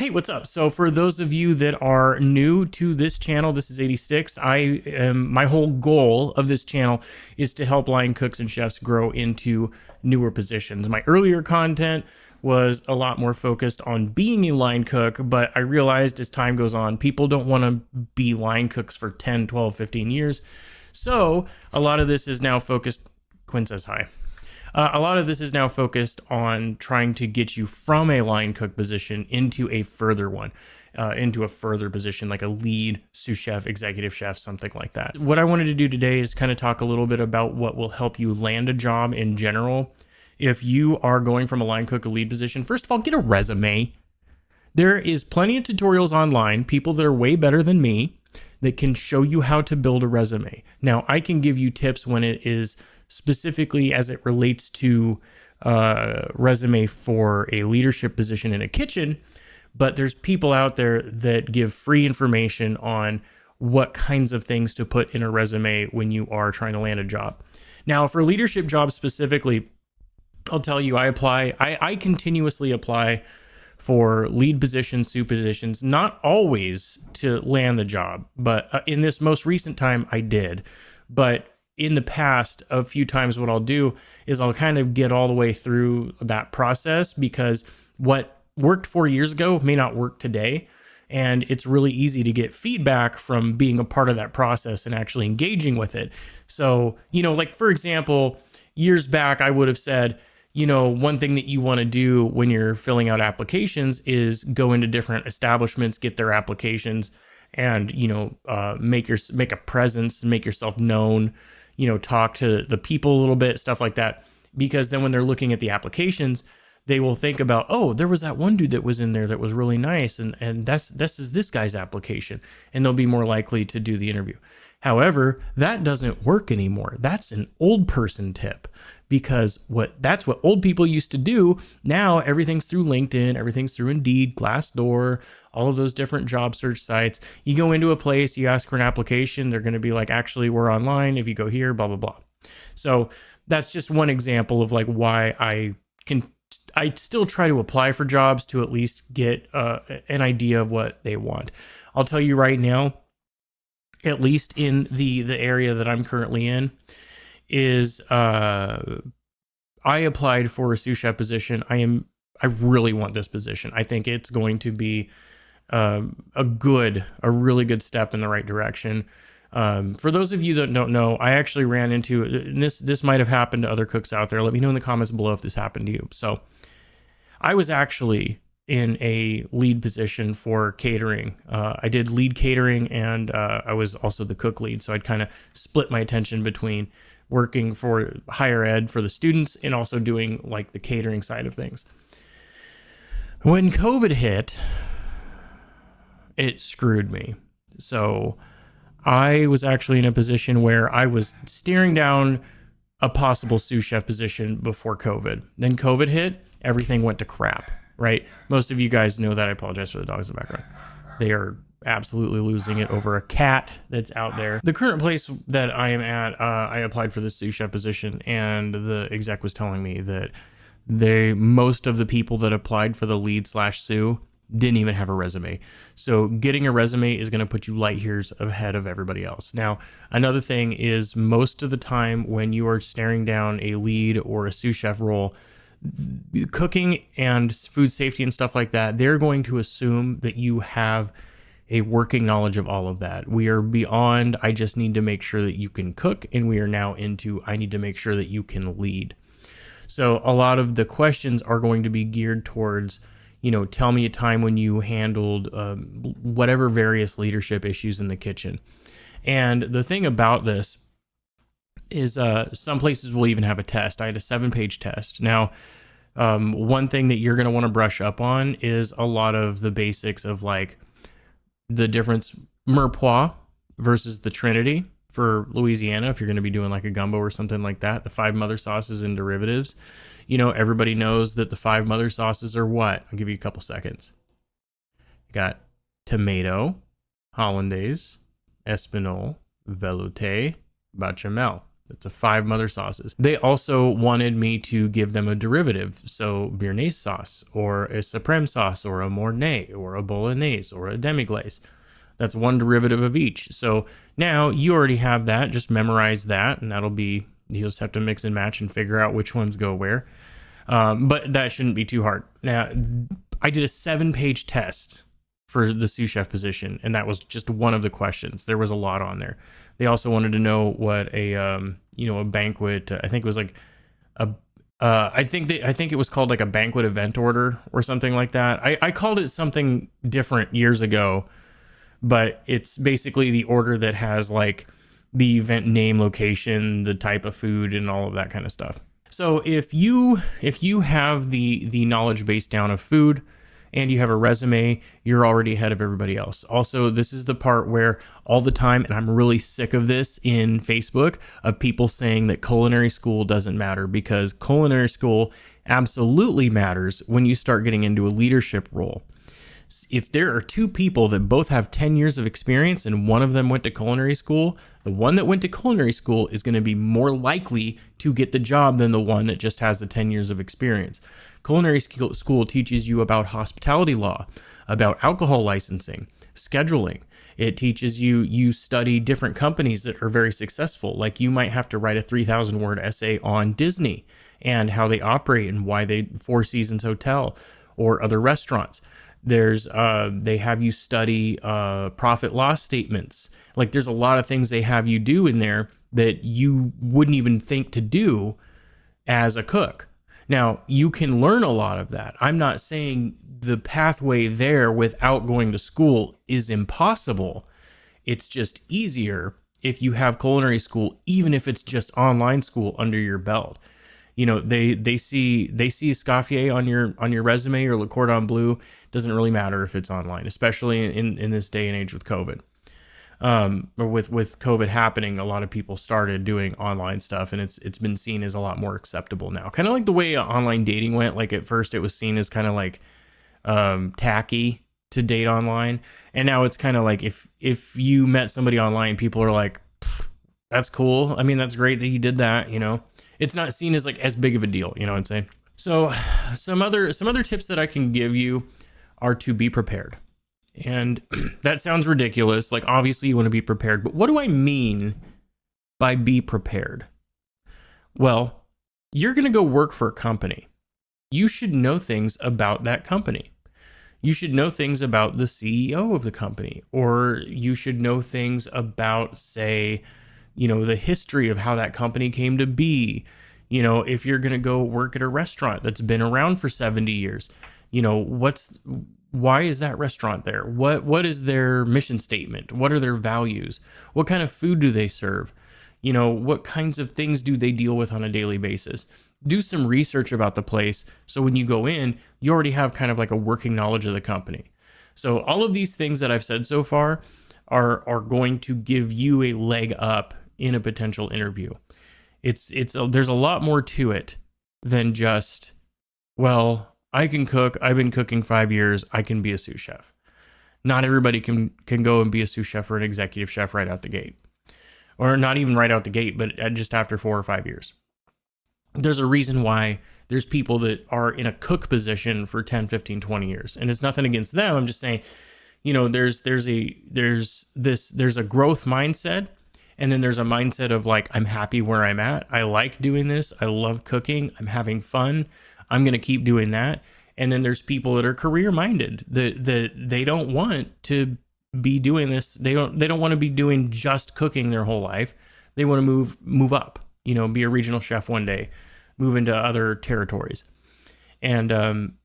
Hey, what's up? So for those of you that are new to this channel, this is 86. My whole goal of this channel is to help line cooks and chefs grow into newer positions. My earlier content was a lot more focused on being a line cook, but I realized as time goes on, people don't want to be line cooks for 10, 12, 15 years. So a lot of this is now focused, Quinn says hi. A lot of this is now focused on trying to get you from a line cook position into a further one, into a further position like a lead, sous chef, executive chef, something like that. What I wanted to do today is kind of talk a little bit about what will help you land a job in general. If you are going from a line cook or lead position, first of all, get a resume. There is plenty of tutorials online, people that are way better than me, that can show you how to build a resume. Now, I can give you tips when it is specifically as it relates to resume for a leadership position in a kitchen, but there's people out there that give free information on what kinds of things to put in a resume when you are trying to land a job. Now, for leadership jobs specifically, I'll tell you, I continuously apply for lead positions, sous positions, not always to land the job, but in this most recent time I did. But in the past, a few times what I'll do is I'll kind of get all the way through that process, because what worked 4 years ago may not work today. And it's really easy to get feedback from being a part of that process and actually engaging with it. So, like for example, years back, I would have said, one thing that you want to do when you're filling out applications is go into different establishments, get their applications, and, make a presence, make yourself known, talk to the people a little bit, stuff like that. Because then when they're looking at the applications, they will think about, oh, there was that one dude that was in there that was really nice. And this is this guy's application. And they'll be more likely to do the interview. However, that doesn't work anymore. That's an old person tip, because that's what old people used to do. Now everything's through LinkedIn, everything's through Indeed, Glassdoor, all of those different job search sites. You go into a place, you ask for an application, they're going to be like, actually, we're online. If you go here, blah, blah, blah. So that's just one example of like why I still try to apply for jobs to at least get an idea of what they want. I'll tell you right now, at least in the area that I'm currently in, is I applied for a sous chef position. I really want this position. I think it's going to be a really good step in the right direction. For those of you that don't know, I actually ran into, and this might have happened to other cooks out there. Let me know in the comments below if this happened to you. So I was actually in a lead position for catering. I did lead catering, and I was also the cook lead. So I'd kind of split my attention between working for higher ed for the students and also doing like the catering side of things. When COVID hit, it screwed me. So I was actually in a position where I was staring down a possible sous chef position before COVID. Then COVID hit, everything went to crap, right? Most of you guys know that. I apologize for the dogs in the background. They are absolutely losing it over a cat that's out there. The current place that I am at, I applied for this sous chef position, and the exec was telling me that most of the people that applied for the lead / sous didn't even have a resume. So getting a resume is going to put you light years ahead of everybody else. Now, another thing is, most of the time when you are staring down a lead or a sous chef role, cooking and food safety and stuff like that, they're going to assume that you have a working knowledge of all of that. We are beyond, I just need to make sure that you can cook, and we are now into, I need to make sure that you can lead. So a lot of the questions are going to be geared towards, tell me a time when you handled whatever various leadership issues in the kitchen. And the thing about this is some places will even have a test. I had a 7-page test. Now, one thing that you're going to want to brush up on is a lot of the basics of like the difference, mirepoix versus the Trinity for Louisiana. If you're going to be doing like a gumbo or something like that, the 5 mother sauces and derivatives, everybody knows that the 5 mother sauces are what? I'll give you a couple seconds. You got tomato, hollandaise, espagnole, velouté, bechamel. It's a 5 mother sauces. They also wanted me to give them a derivative. So béarnaise sauce or a supreme sauce or a mornay or a bolognese or a demi-glace. That's one derivative of each. So now you already have that. Just memorize that, and that'll be, you'll just have to mix and match and figure out which ones go where. But that shouldn't be too hard. Now, I did a 7-page test for the sous chef position, and that was just one of the questions. There was a lot on there. They also wanted to know what a banquet. I think it was like I think it was called like a banquet event order or something like that. I called it something different years ago, but it's basically the order that has like the event name, location, the type of food, and all of that kind of stuff. So if you have the knowledge base down of food and you have a resume, you're already ahead of everybody else. Also, this is the part where all the time, and I'm really sick of this in Facebook, of people saying that culinary school doesn't matter, because culinary school absolutely matters when you start getting into a leadership role. If there are 2 people that both have 10 years of experience and one of them went to culinary school, the one that went to culinary school is going to be more likely to get the job than the one that just has the 10 years of experience. Culinary school teaches you about hospitality law, about alcohol licensing, scheduling. It teaches you study different companies that are very successful. Like you might have to write a 3,000 word essay on Disney and how they operate and why they Four Seasons Hotel or other restaurants. They have you study profit loss statements. Like there's a lot of things they have you do in there that you wouldn't even think to do as a cook. Now, you can learn a lot of that. I'm not saying the pathway there without going to school is impossible. It's just easier if you have culinary school, even if it's just online school under your belt. You know, they see Escoffier on your resume or Le Cordon Bleu. Doesn't really matter if it's online, especially in this day and age with COVID. Or with COVID happening, a lot of people started doing online stuff, and it's been seen as a lot more acceptable now. Kind of like the way online dating went. Like at first, it was seen as kind of like tacky to date online, and now it's kind of like if you met somebody online, people are like, "That's cool. I mean, that's great that you did that." You know. It's not seen as like as big of a deal, you know what I'm saying? So some other tips that I can give you are to be prepared. And that sounds ridiculous. Like obviously you want to be prepared, but what do I mean by be prepared? Well, you're going to go work for a company. You should know things about that company. You should know things about the CEO of the company, or you should know things about, say, you know, the history of how that company came to be. You know, if you're going to go work at a restaurant that's been around for 70 years, you know, why is that restaurant there? What is their mission statement? What are their values? What kind of food do they serve? You know, what kinds of things do they deal with on a daily basis? Do some research about the place, so when you go in, you already have kind of like a working knowledge of the company. So all of these things that I've said so far are going to give you a leg up in a potential interview. There's a lot more to it than just, well, I can cook. I've been cooking 5 years. I can be a sous chef. Not everybody can go and be a sous chef or an executive chef right out the gate, or not even right out the gate, but just after 4 or 5 years. There's a reason why there's people that are in a cook position for 10, 15, 20 years. And it's nothing against them. I'm just saying, you know, there's a growth mindset. And then there's a mindset of like, I'm happy where I'm at. I like doing this. I love cooking. I'm having fun. I'm going to keep doing that. And then there's people that are career minded, that they don't want to be doing this. They don't want to be doing just cooking their whole life. They want to move up, you know, be a regional chef one day, move into other territories. And,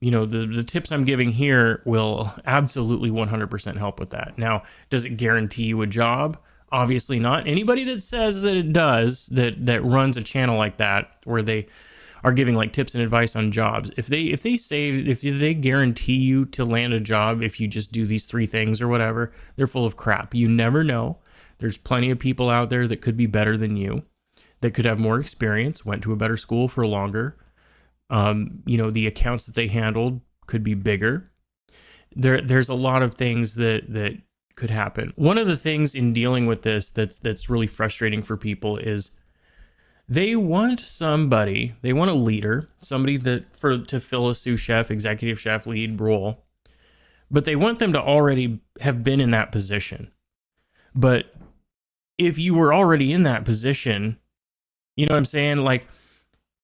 you know, the tips I'm giving here will absolutely 100% help with that. Now, does it guarantee you a job? Obviously not. Anybody that says that it does, that runs a channel like that, where they are giving like tips and advice on jobs, if they guarantee you to land a job if you just do these 3 things or whatever, they're full of crap. You never know. There's plenty of people out there that could be better than you, that could have more experience, went to a better school for longer. You know, the accounts that they handled could be bigger. There's a lot of things that could happen. One of the things in dealing with this that's really frustrating for people is They want somebody, they want a leader, somebody to fill a sous chef, executive chef, lead role, but they want them to already have been in that position. But if you were already in that position, you know what I'm saying? Like,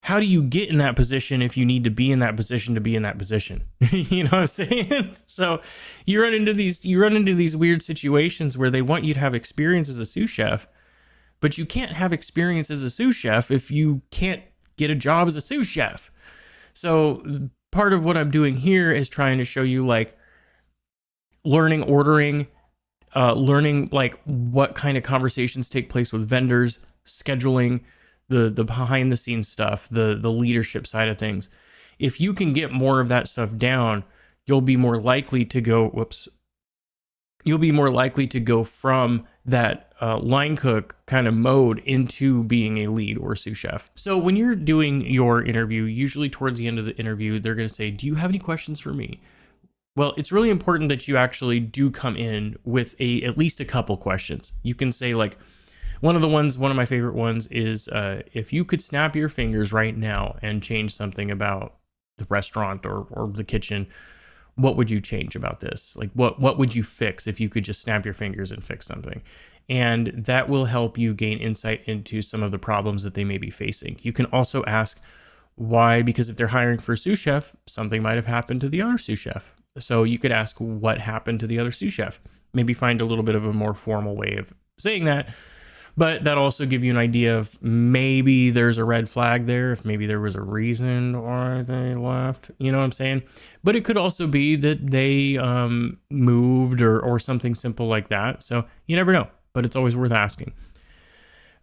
how do you get in that position if you need to be in that position to be in that position? You know what I'm saying? So you run into these weird situations where they want you to have experience as a sous chef, but you can't have experience as a sous chef if you can't get a job as a sous chef. So part of what I'm doing here is trying to show you like learning ordering, learning like what kind of conversations take place with vendors, scheduling, the behind the scenes stuff, the leadership side of things. If you can get more of that stuff down, you'll be more likely to go, you'll be more likely to go from that line cook kind of mode into being a lead or sous chef. So when you're doing your interview, usually towards the end of the interview, they're going to say, do you have any questions for me? Well, it's really important that you actually do come in with at least a couple questions. You can say like, one of my favorite ones is if you could snap your fingers right now and change something about the restaurant or the kitchen, what would you change about this? Like what would you fix if you could just snap your fingers and fix something? And that will help you gain insight into some of the problems that they may be facing. You can also ask why, because if they're hiring for a sous chef, something might have happened to the other sous chef. So you could ask what happened to the other sous chef. Maybe find a little bit of a more formal way of saying that. But that also give you an idea of maybe there's a red flag there, if maybe there was a reason why they left, you know what I'm saying? But it could also be that they moved or something simple like that. So you never know, but it's always worth asking.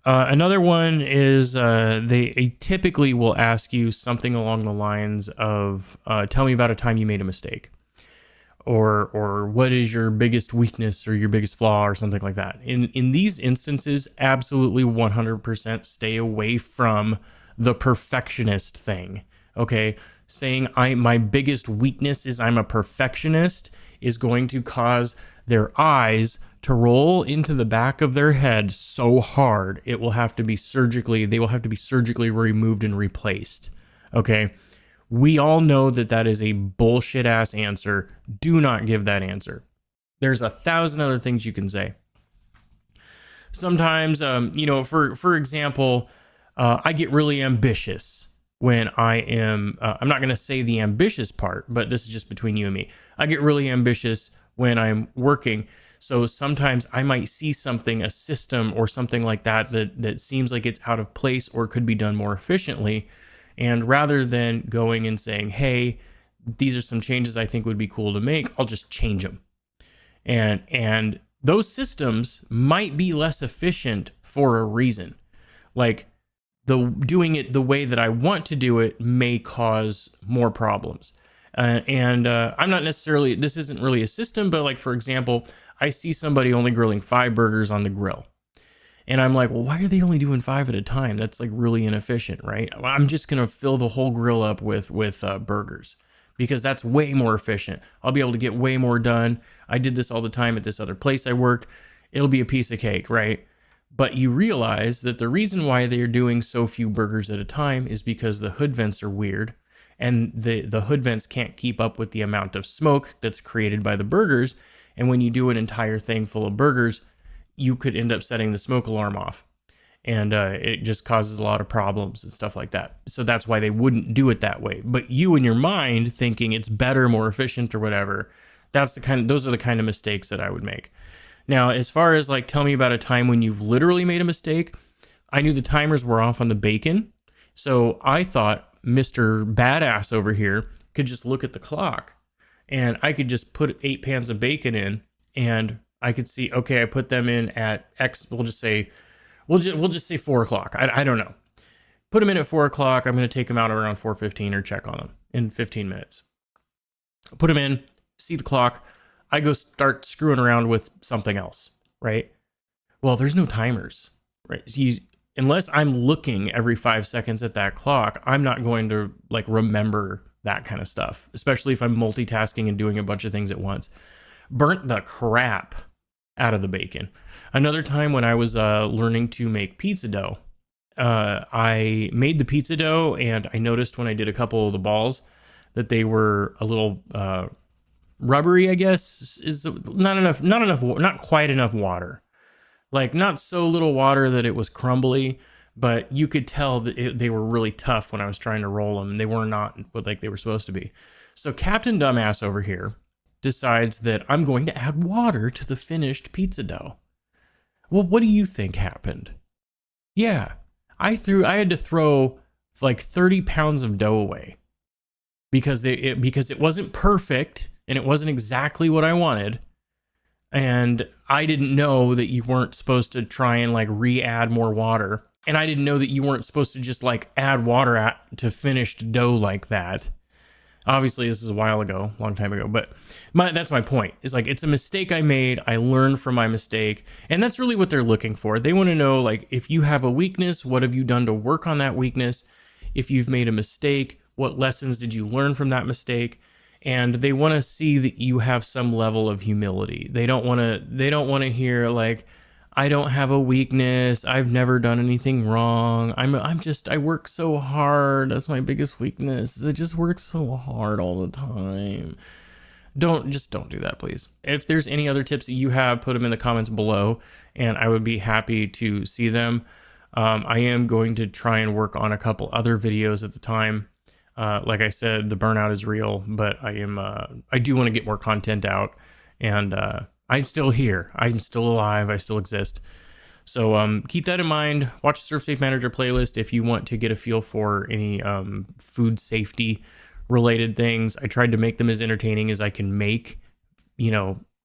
Another one is they typically will ask you something along the lines of, tell me about a time you made a mistake. Or what is your biggest weakness or your biggest flaw or something like that. In these instances, absolutely 100% stay away from the perfectionist thing. Okay, saying my biggest weakness is I'm a perfectionist is going to cause their eyes to roll into the back of their head so hard they will have to be surgically removed and replaced. Okay. We all know that is a bullshit ass answer. Do not give that answer. There's 1,000 other things you can say. Sometimes, for example, I get really ambitious when I am, I'm not going to say the ambitious part, but this is just between you and me. I get really ambitious when I'm working. So sometimes I might see something, a system or something like that seems like it's out of place or could be done more efficiently. And rather than going and saying, hey, these are some changes I think would be cool to make, I'll just change them. And those systems might be less efficient for a reason. Like doing it the way that I want to do it may cause more problems. I'm not necessarily, this isn't really a system, but like, for example, I see somebody only grilling 5 burgers on the grill. And I'm like, well, why are they only doing 5 at a time? That's like really inefficient, right? I'm just going to fill the whole grill up with burgers because that's way more efficient. I'll be able to get way more done. I did this all the time at this other place I work. It'll be a piece of cake, right? But you realize that the reason why they're doing so few burgers at a time is because the hood vents are weird and the hood vents can't keep up with the amount of smoke that's created by the burgers. And when you do an entire thing full of burgers, you could end up setting the smoke alarm off and it just causes a lot of problems and stuff like that. So that's why they wouldn't do it that way. But you in your mind thinking it's better, more efficient or whatever, those are the kind of mistakes that I would make. Now, as far as like, tell me about a time when you've literally made a mistake. I knew the timers were off on the bacon. So I thought Mr. Badass over here could just look at the clock and I could just put 8 pans of bacon in and I could see, okay, I put them in at X, we'll just say 4 o'clock. I don't know. Put them in at 4 o'clock. I'm going to take them out around 4:15 or check on them in 15 minutes. Put them in, see the clock. I go start screwing around with something else, right? Well, there's no timers, right? Unless I'm looking every 5 seconds at that clock, I'm not going to like remember that kind of stuff, especially if I'm multitasking and doing a bunch of things at once. Burnt the crap out of the bacon. Another time when I was learning to make pizza dough, I made the pizza dough, and I noticed when I did a couple of the balls that they were a little rubbery, I guess, is not quite enough water. Like, not so little water that it was crumbly, but you could tell that they were really tough when I was trying to roll them. They were not what like they were supposed to be. So Captain Dumbass over here decides that I'm going to add water to the finished pizza dough. Well, what do you think happened? Yeah, I had to throw like 30 pounds of dough away because because it wasn't perfect and it wasn't exactly what I wanted. And I didn't know that you weren't supposed to try and like re-add more water. And I didn't know that you weren't supposed to just like add water to finished dough like that. Obviously, this is a while ago, long time ago, but that's my point. It's like, it's a mistake I made. I learned from my mistake. And that's really what they're looking for. They want to know, like, if you have a weakness, what have you done to work on that weakness? If you've made a mistake, what lessons did you learn from that mistake? And they want to see that you have some level of humility. They don't want to hear like, I don't have a weakness. I've never done anything wrong. I work so hard. That's my biggest weakness. I just work so hard all the time. Don't do that, please. If there's any other tips that you have, put them in the comments below, and I would be happy to see them. I am going to try and work on a couple other videos at the time. Like I said, the burnout is real, but I do want to get more content out, and I'm still here. I'm still alive. I still exist. So keep that in mind. Watch the Surf Safe Manager playlist if you want to get a feel for any food safety related things. I tried to make them as entertaining as I can make,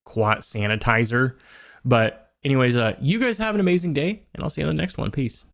quat sanitizer. But anyways, you guys have an amazing day, and I'll see you on the next one. Peace.